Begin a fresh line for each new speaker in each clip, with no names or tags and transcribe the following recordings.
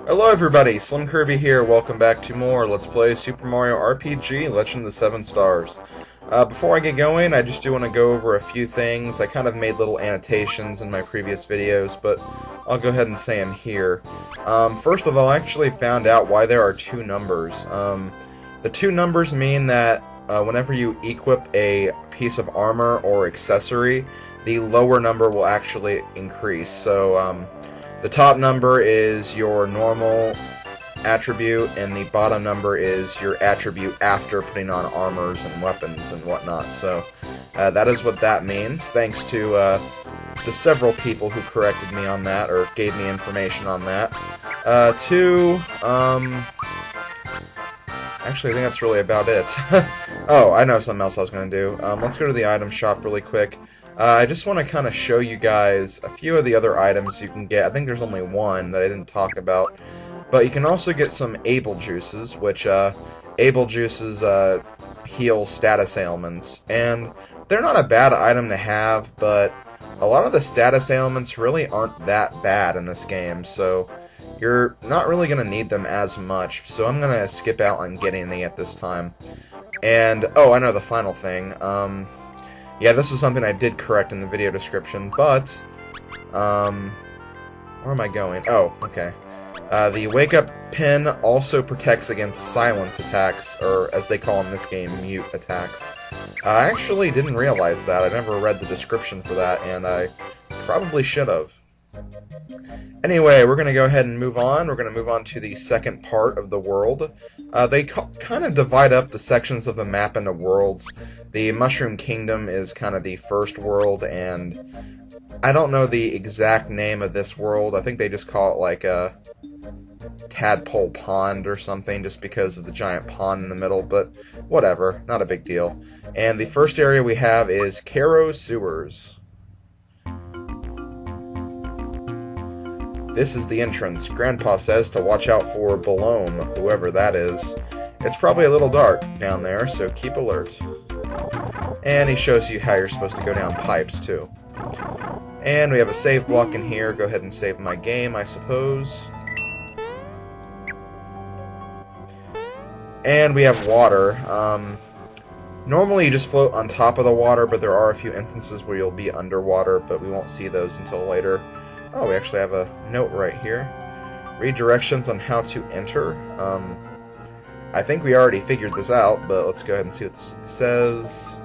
Hello everybody, SlimKirby here, welcome back to more Let's Play Super Mario RPG Legend of the Seven Stars. Before I get going, I just do want to go over a few things. I kind of made little annotations in my previous videos, but I'll go ahead and say them here. First of all, I actually found out why there are two numbers. The two numbers mean that whenever you equip a piece of armor or accessory, the lower number will actually increase. So, the top number is your normal attribute, and the bottom number is your attribute after putting on armors and weapons and whatnot. So that is what that means, thanks to several people who corrected me on that, or gave me information on that. Actually, I think that's really about it. Oh, I know something else I was going to do. Let's go to the item shop really quick. I just want to kind of show you guys a few of the other items you can get. I think there's only one that I didn't talk about. But you can also get some Able Juices, which Able Juices heal status ailments. And they're not a bad item to have, but a lot of the status ailments really aren't that bad in this game. So you're not really going to need them as much. So I'm going to skip out on getting any at this time. And, oh, I know the final thing. Yeah, this was something I did correct in the video description, but, where am I going? Oh, okay. The wake-up pin also protects against silence attacks, or as they call in this game, mute attacks. I actually didn't realize that. I never read the description for that, and I probably should have. Anyway, we're going to go ahead and move on. We're going to move on to the second part of the world. They kind of divide up the sections of the map into worlds. The Mushroom Kingdom is kind of the first world, and I don't know the exact name of this world. I think they just call it like a Tadpole Pond or something, just because of the giant pond in the middle, but whatever, not a big deal. And the first area we have is Cairo Sewers. This is the entrance. Grandpa says to watch out for Balome, whoever that is. It's probably a little dark down there, so keep alert. And he shows you how you're supposed to go down pipes, too. And we have a save block in here. Go ahead and save my game, I suppose. And we have water. Normally you just float on top of the water, but there are a few instances where you'll be underwater, but we won't see those until later. Oh, we actually have a note right here. Read directions on how to enter. I think we already figured this out, but let's go ahead and see what this says.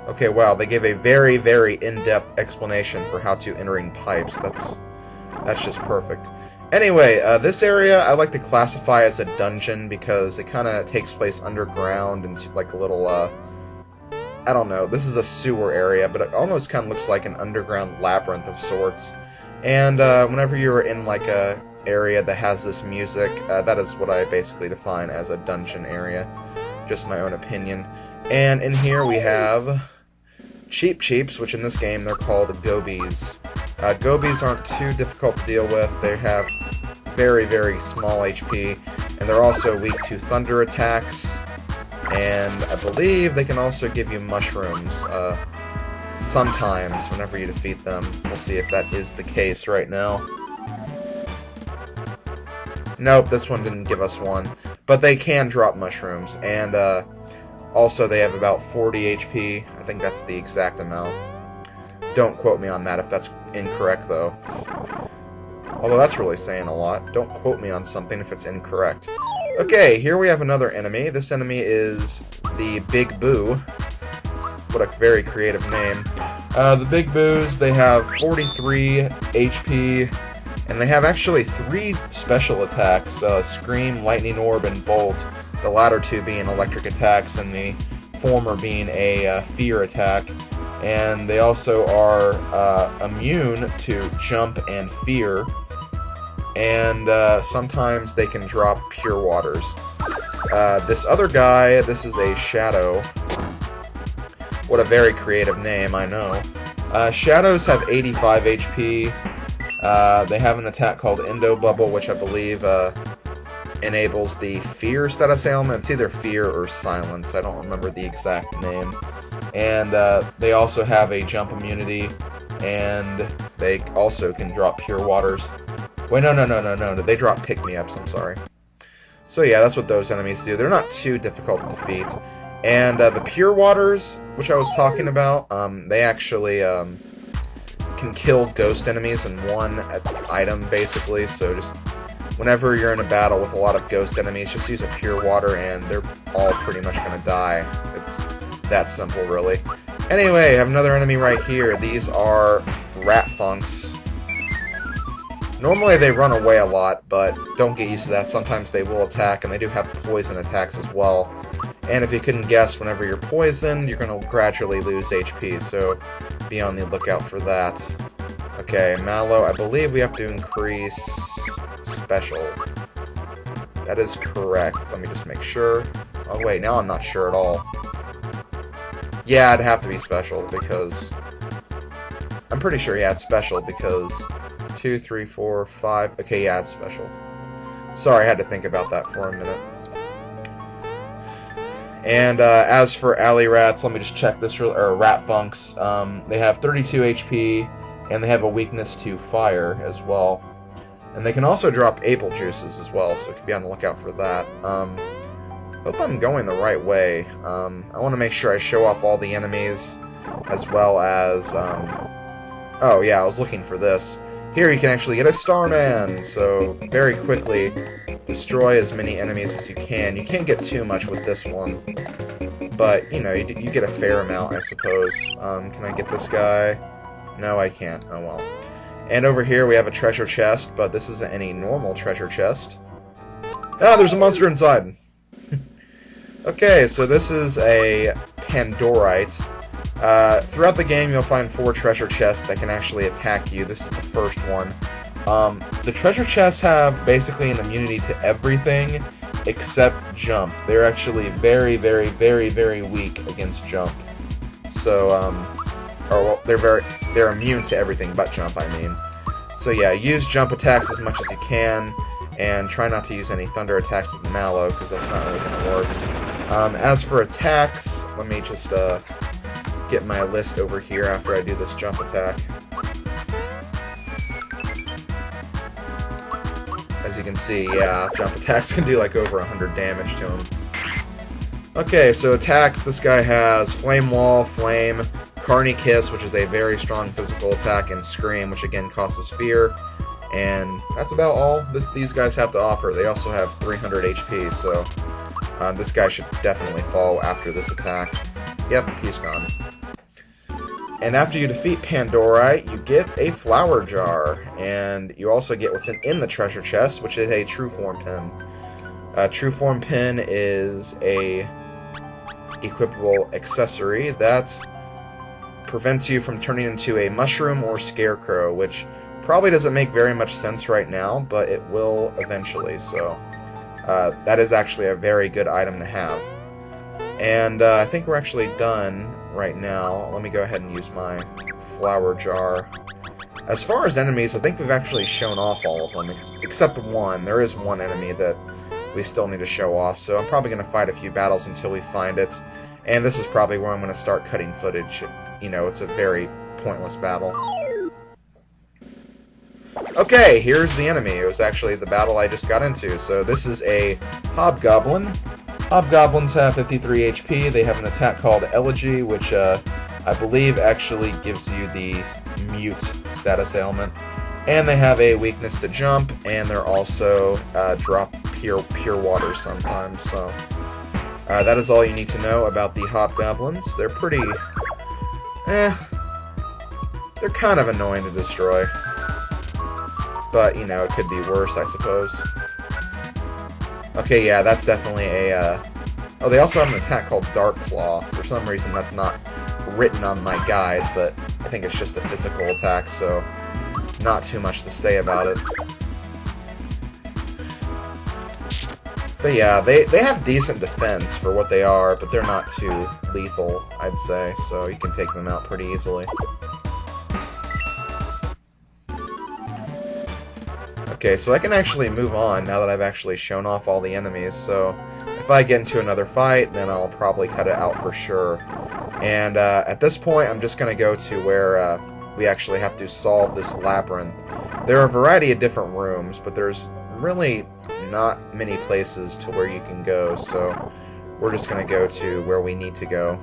Okay, wow, they gave a very, very in-depth explanation for how to entering pipes. That's just perfect. Anyway, this area I like to classify as a dungeon because it kind of takes place underground into like a little, I don't know, this is a sewer area, but it almost kind of looks like an underground labyrinth of sorts. And whenever you're in like a area that has this music, that is what I basically define as a dungeon area. Just my own opinion. And in here we have Cheep Cheeps, which in this game they're called gobies. Gobies aren't too difficult to deal with. They have very, very small HP, and they're also weak to thunder attacks. And I believe they can also give you mushrooms, sometimes, whenever you defeat them. We'll see if that is the case right now. Nope, this one didn't give us one. But they can drop mushrooms, and also they have about 40 HP. I think that's the exact amount. Don't quote me on that if that's incorrect, though. Although that's really saying a lot. Don't quote me on something if it's incorrect. Okay, here we have another enemy. This enemy is the Big Boo. What a very creative name. The Big Boos, they have 43 HP, and they have actually 3 special attacks, Scream, Lightning Orb, and Bolt. The latter two being electric attacks, and the former being a fear attack. And they also are immune to jump and fear. And sometimes they can drop pure waters. This other guy, this is a Shadow. What a very creative name, I know. Shadows have 85 HP. They have an attack called Endo Bubble, which I believe enables the Fear status ailment. It's either Fear or Silence. I don't remember the exact name. And they also have a jump immunity, and they also can drop pure waters. Wait, no, they drop pick-me-ups, I'm sorry. So yeah, that's what those enemies do. They're not too difficult to defeat. And the pure waters, which I was talking about, they actually can kill ghost enemies in one item, basically. So just whenever you're in a battle with a lot of ghost enemies, just use a pure water and they're all pretty much going to die. It's that simple, really. Anyway, I have another enemy right here. These are rat funks. Normally they run away a lot, but don't get used to that. Sometimes they will attack, and they do have poison attacks as well. And if you couldn't guess, whenever you're poisoned, you're going to gradually lose HP, so be on the lookout for that. Okay, Mallow, I believe we have to increase special. That is correct. Let me just make sure. Oh wait, now I'm not sure at all. Yeah, it'd have to be special, because... I'm pretty sure, yeah, it's special, because... 2, 3, 4, 5... Okay, yeah, it's special. Sorry, I had to think about that for a minute. And as for alley rats, let me just check this, or rat funks. They have 32 HP, and they have a weakness to fire as well. And they can also drop apple juices as well, so you can be on the lookout for that. Hope I'm going the right way. I want to make sure I show off all the enemies, as well as... Oh yeah, I was looking for this. Here you can actually get a Starman, so very quickly destroy as many enemies as you can. You can't get too much with this one, but, you know, you get a fair amount, I suppose. Can I get this guy? No, I can't. Oh well. And over here we have a treasure chest, but this isn't any normal treasure chest. Ah, there's a monster inside! Okay, so this is a Pandorite. Throughout the game, you'll find 4 treasure chests that can actually attack you. This is the first one. The treasure chests have basically an immunity to everything except jump. They're actually very, very, very, very weak against jump. So, well, they're immune to everything but jump, I mean. So yeah, use jump attacks as much as you can, and try not to use any thunder attacks with Mallow, because that's not really going to work. As for attacks, let me just, get my list over here after I do this jump attack. As you can see, yeah, jump attacks can do like over 100 damage to him. Okay, so attacks, this guy has Flame Wall, Flame, Carny Kiss, which is a very strong physical attack, and Scream, which again causes fear. And that's about all these guys have to offer. They also have 300 HP, so this guy should definitely fall after this attack. Yep, he's gone. And after you defeat Pandorite, you get a flower jar, and you also get what's in the treasure chest, which is a True Form Pin. True Form Pin is a equipable accessory that prevents you from turning into a mushroom or scarecrow, which probably doesn't make very much sense right now, but it will eventually, so that is actually a very good item to have. And I think we're actually done right now. Let me go ahead and use my flower jar. As far as enemies, I think we've actually shown off all of them, except one. There is one enemy that we still need to show off, so I'm probably going to fight a few battles until we find it. And this is probably where I'm going to start cutting footage. You know, it's a very pointless battle. Okay, here's the enemy. It was actually the battle I just got into. So this is a Hobgoblin. Hobgoblins have 53 HP. They have an attack called Elegy, which I believe actually gives you the mute status ailment. And they have a weakness to jump, and they're also drop pure water sometimes. So that is all you need to know about the Hobgoblins. They're pretty... they're kind of annoying to destroy. But, you know, it could be worse, I suppose. Okay, yeah, that's definitely a, Oh, they also have an attack called Dark Claw. For some reason, that's not written on my guide, but I think it's just a physical attack, so not too much to say about it. But yeah, they have decent defense for what they are, but they're not too lethal, I'd say, so you can take them out pretty easily. Okay, so I can actually move on now that I've actually shown off all the enemies, so if I get into another fight, then I'll probably cut it out for sure. And at this point, I'm just going to go to where we actually have to solve this labyrinth. There are a variety of different rooms, but there's really not many places to where you can go, so we're just going to go to where we need to go.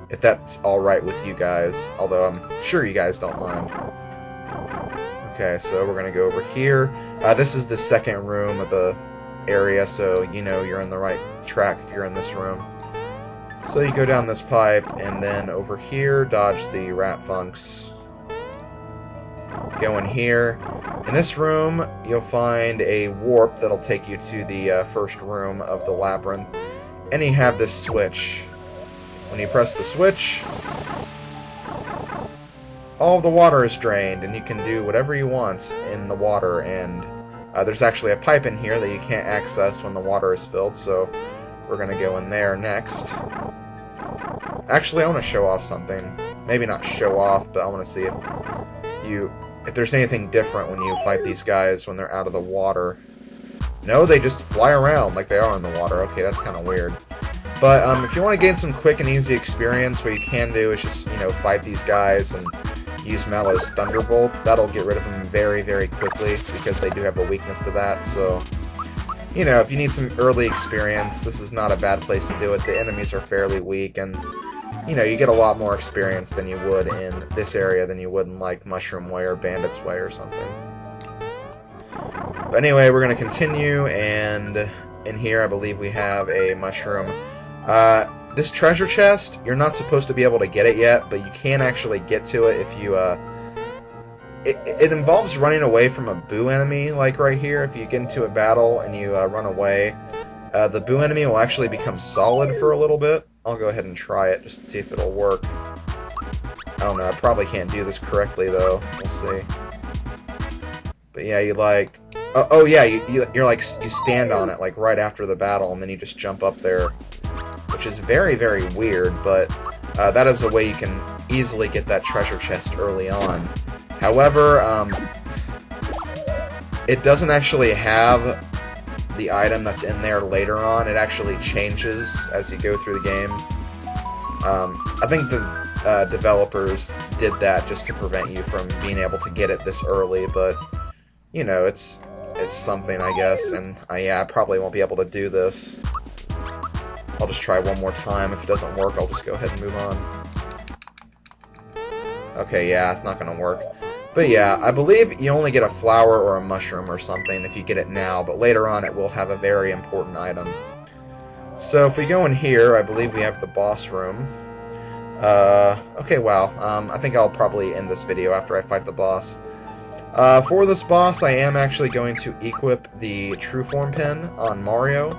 If that's alright with you guys, although I'm sure you guys don't mind. Okay, so we're going to go over here. This is the second room of the area, so you know you're in the right track if you're in this room. So you go down this pipe, and then over here, dodge the rat funks. Go in here. In this room, you'll find a warp that'll take you to the first room of the labyrinth. And you have this switch. When you press the switch, all of the water is drained, and you can do whatever you want in the water. And there's actually a pipe in here that you can't access when the water is filled, so we're going to go in there next. Actually, I want to show off something. Maybe not show off, but I want to see if there's anything different when you fight these guys when they're out of the water. No, they just fly around like they are in the water. Okay, that's kind of weird. But if you want to gain some quick and easy experience, what you can do is just, you know, fight these guys and use Mallow's Thunderbolt. That'll get rid of them very, very quickly because they do have a weakness to that. So, you know, if you need some early experience, this is not a bad place to do it. The enemies are fairly weak, and you know, you get a lot more experience than you would in this area than you would in, like, Mushroom Way or Bandit's Way or something. But anyway, we're going to continue, and in here I believe we have a mushroom. This treasure chest, you're not supposed to be able to get it yet, but you can actually get to it if you, It involves running away from a boo enemy, like right here. If you get into a battle and you run away, the boo enemy will actually become solid for a little bit. I'll go ahead and try it just to see if it'll work. I don't know, I probably can't do this correctly though. We'll see. But yeah, you like... Oh yeah, you're like, you stand on it like right after the battle, and then you just jump up there. Which is very, very weird, but that is a way you can easily get that treasure chest early on. However, it doesn't actually have the item that's in there later on. It actually changes as you go through the game. I think the developers did that just to prevent you from being able to get it this early, but you know, it's something, I guess, and yeah, I probably won't be able to do this. I'll just try one more time. If it doesn't work, I'll just go ahead and move on. Okay, yeah, it's not gonna work. But yeah, I believe you only get a flower or a mushroom or something if you get it now, but later on it will have a very important item. So if we go in here, I believe we have the boss room. Okay, wow. I think I'll probably end this video after I fight the boss. For this boss, I am actually going to equip the True Form Pin on Mario,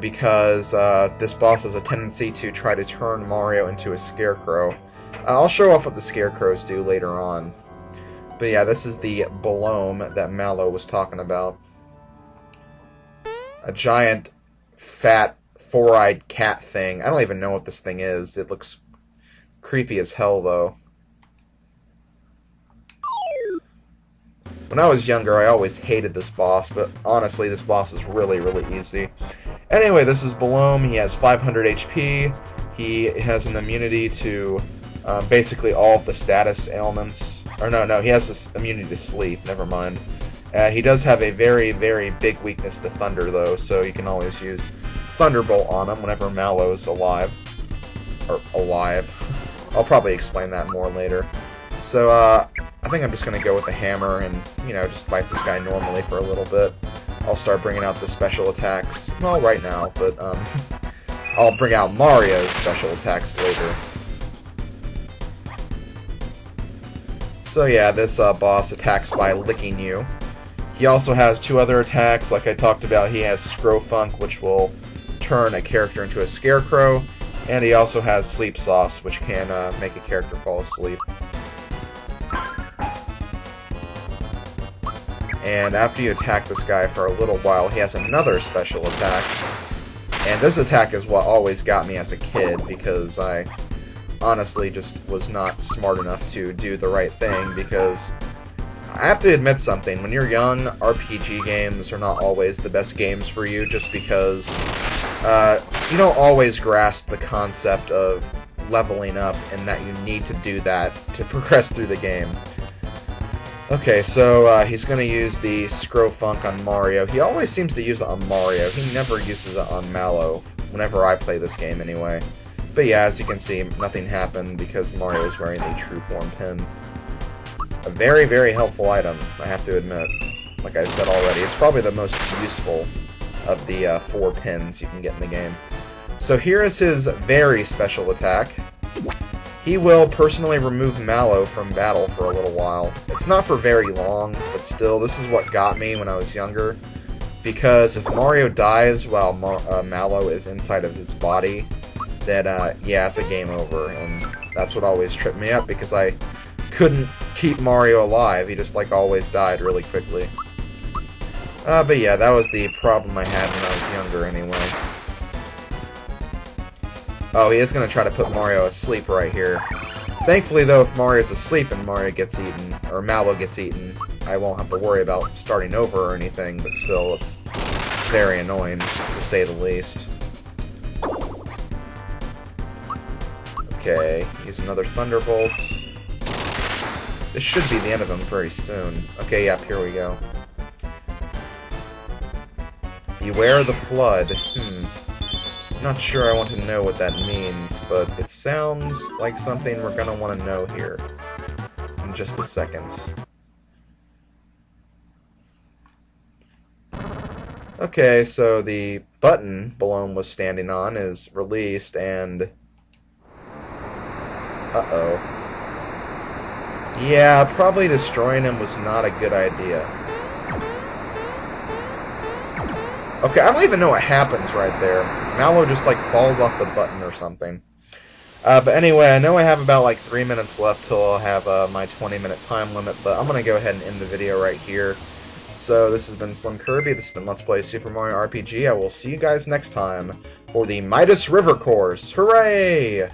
because this boss has a tendency to try to turn Mario into a scarecrow. I'll show off what the scarecrows do later on. But yeah, this is the Balome that Mallow was talking about. A giant, fat, four-eyed cat thing. I don't even know what this thing is. It looks creepy as hell, though. When I was younger, I always hated this boss, but honestly, this boss is really, really easy. Anyway, this is Balome. He has 500 HP. He has an immunity to basically all of the status ailments. Or no, he has this immunity to sleep, never mind. He does have a very, very big weakness to thunder, though, so you can always use Thunderbolt on him whenever Mallow's alive. Or alive. I'll probably explain that more later. So, I think I'm just going to go with the hammer and, you know, just fight this guy normally for a little bit. I'll start bringing out the special attacks. Well, right now, but, I'll bring out Mario's special attacks later. So yeah, this boss attacks by licking you. He also has two other attacks, like I talked about. He has Scrofunk, which will turn a character into a scarecrow, and he also has Sleep Sauce, which can make a character fall asleep. And after you attack this guy for a little while, he has another special attack. And this attack is what always got me as a kid, because I honestly just was not smart enough to do the right thing, because I have to admit something. When you're young, RPG games are not always the best games for you, just because you don't always grasp the concept of leveling up, and that you need to do that to progress through the game. Okay, so he's going to use the Scrofunk on Mario. He always seems to use it on Mario. He never uses it on Mallow, whenever I play this game anyway. But yeah, as you can see, nothing happened because Mario is wearing the True Form pin. A very, very helpful item, I have to admit. Like I said already, it's probably the most useful of the 4 pins you can get in the game. So here is his very special attack. He will personally remove Mallow from battle for a little while. It's not for very long, but still, this is what got me when I was younger. Because if Mario dies while Mallow is inside of his body, then, yeah, it's a game over. And that's what always tripped me up, because I couldn't keep Mario alive. He just, like, always died really quickly. But yeah, that was the problem I had when I was younger anyway. Oh, he is going to try to put Mario asleep right here. Thankfully, though, if Mario's asleep and Mario gets eaten, or Mallow gets eaten, I won't have to worry about starting over or anything, but still, it's very annoying, to say the least. Okay, use another Thunderbolt. This should be the end of him very soon. Okay, yep, here we go. Beware the flood. Not sure I want to know what that means, but it sounds like something we're gonna want to know here in just a second. Okay, so the button Balloon was standing on is released, and... uh-oh. Yeah, probably destroying him was not a good idea. Okay, I don't even know what happens right there. Mallow just, like, falls off the button or something. But anyway, I know I have about, like, 3 minutes left till I'll have my 20-minute time limit, but I'm going to go ahead and end the video right here. So, this has been SlimKirby, this has been Let's Play Super Mario RPG. I will see you guys next time for the Midas River Course. Hooray!